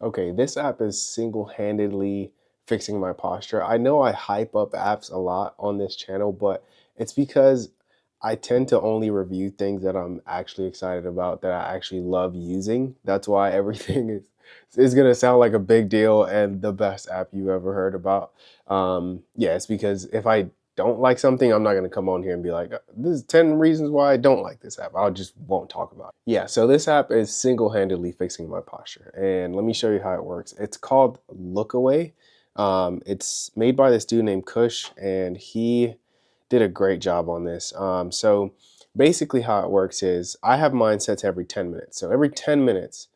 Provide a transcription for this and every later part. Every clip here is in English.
Okay, this app is single-handedly fixing my posture. I know I hype up apps a lot on this channel, but it's because I tend to only review things that I'm actually excited about, that I actually love using. That's why everything is gonna sound like a big deal and the best app you ever heard about. Yeah, it's because if I don't like something, I'm not gonna come on here and be like, this is 10 reasons why I don't like this app. I just won't talk about it. Yeah, so this app is single-handedly fixing my posture. And let me show you how it works. It's called Lookaway. It's made by this dude named Kush, and he did a great job on this. So basically how it works is I have mine set to every 10 minutes. So every 10 minutes,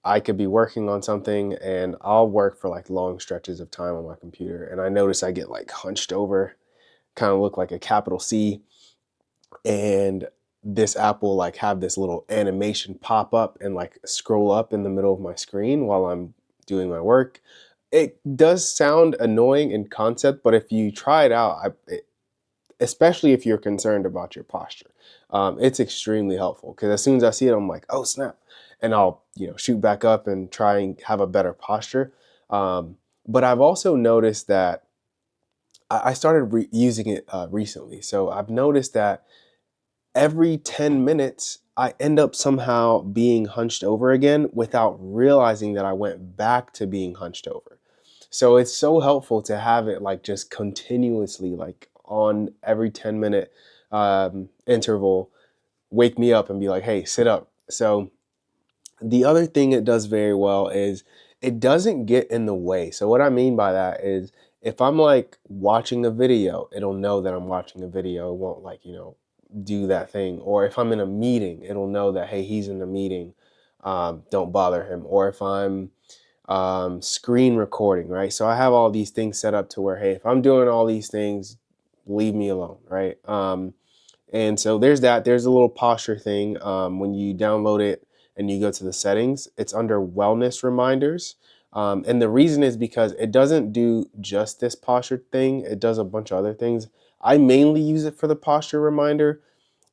I could be working on something and I'll work for like long stretches of time on my computer. And I notice I get like hunched over, kind of look like a capital C. And this app will like have this little animation pop up and like scroll up in the middle of my screen while I'm doing my work. It does sound annoying in concept, but if you try it out, especially if you're concerned about your posture, it's extremely helpful because as soon as I see it, I'm like, oh snap, and I'll shoot back up and try and have a better posture. But I've also noticed that I started using it recently, so I've noticed that every 10 minutes, I end up somehow being hunched over again without realizing that I went back to being hunched over. So it's so helpful to have it like just continuously, like on every 10-minute interval, wake me up and be like, hey, sit up. So the other thing it does very well is it doesn't get in the way. So what I mean by that is if I'm like watching a video, it'll know that I'm watching a video. It won't like, do that thing. Or if I'm in a meeting, it'll know that, hey, he's in the meeting. Don't bother him. Or if I'm screen recording, right? So I have all these things set up to where, hey, if I'm doing all these things, leave me alone, right? And so there's that. There's a little posture thing. When you download it and you go to the settings, it's under wellness reminders. And the reason is because it doesn't do just this posture thing, it does a bunch of other things. I mainly use it for the posture reminder.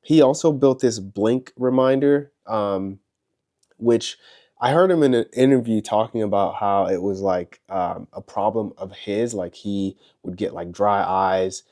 He also built this blink reminder, which I heard him in an interview talking about how it was like a problem of his, like he would get like dry eyes.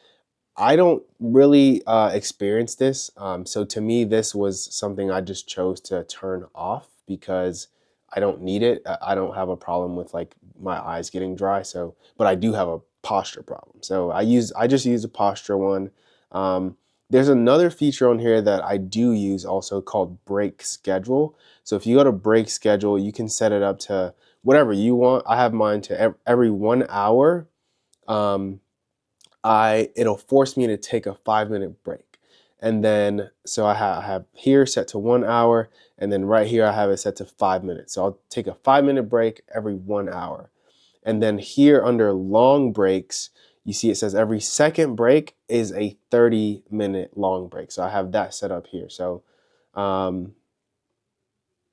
I don't really experience this. So to me, this was something I just chose to turn off because I don't need it. I don't have a problem with like my eyes getting dry. So, but I do have a posture problem. So I just use a posture one. Um, there's another feature on here that I do use also called break schedule. So if you go to break schedule, you can set it up to whatever you want. I have mine to every 1 hour. Um, it'll force me to take a 5 minute break. And then, so I have here set to 1 hour, and then right here I have it set to 5 minutes. So I'll take a 5 minute break every 1 hour. And then here under long breaks, you see it says every second break is a 30-minute long break. So I have that set up here. So um,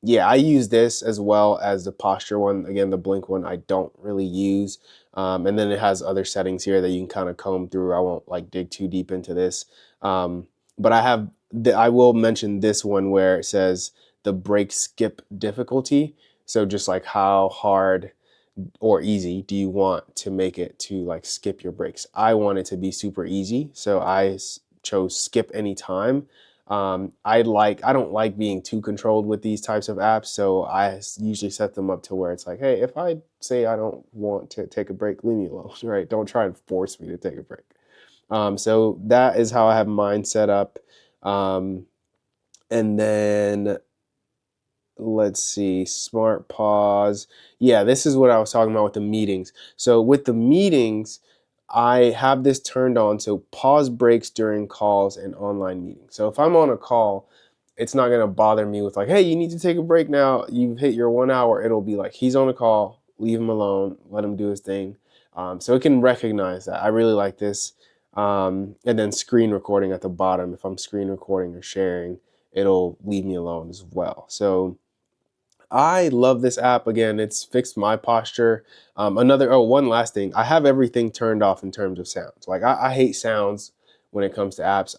yeah, I use this as well as the posture one. Again, the blink one I don't really use. And then it has other settings here that you can kind of comb through. I won't like dig too deep into this. But I will mention this one where it says the break skip difficulty. So just like how hard or easy do you want to make it to like skip your breaks? I want it to be super easy. So I chose skip anytime. I don't like being too controlled with these types of apps, so I usually set them up to where it's like, hey, if I say I don't want to take a break, leave me alone, right? Don't try and force me to take a break. So that is how I have mine set up. And then let's see, smart pause. Yeah, this is what I was talking about with the meetings. So with the meetings, I have this turned on. So pause breaks during calls and online meetings. So if I'm on a call, it's not going to bother me with like, hey, you need to take a break now. You've hit your 1 hour. It'll be like, he's on a call, leave him alone, let him do his thing. So it can recognize that. I really like this. And then screen recording at the bottom. If I'm screen recording or sharing, it'll leave me alone as well. So I love this app. Again, it's fixed my posture. One last thing. I have everything turned off in terms of sounds. Like I hate sounds when it comes to apps.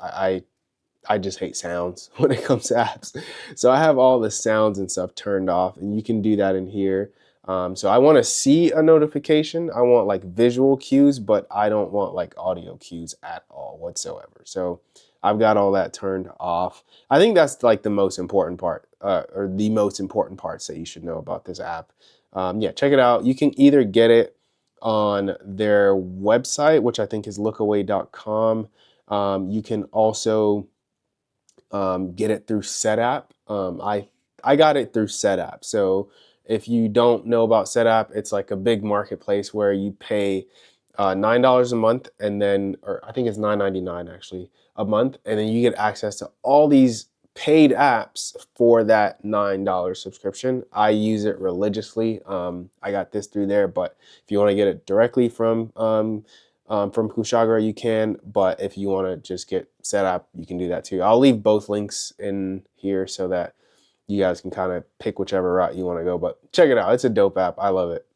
I just hate sounds when it comes to apps. So I have all the sounds and stuff turned off, and you can do that in here. So I want to see a notification. I want like visual cues, but I don't want like audio cues at all whatsoever. So I've got all that turned off. I think that's like the most important part, or the most important parts that you should know about this app. Yeah, check it out. You can either get it on their website, which I think is lookaway.com. You can also get it through Setapp. I got it through Setapp. So if you don't know about Setapp, it's like a big marketplace where you pay $9 a month, and then, or I think it's $9.99 actually a month, and then you get access to all these paid apps for that $9 subscription. I use it religiously. I got this through there, but if you want to get it directly from Kushagra, you can, but if you want to just get Setapp, you can do that too. I'll leave both links in here so that you guys can kind of pick whichever route you want to go, but check it out. It's a dope app. I love it.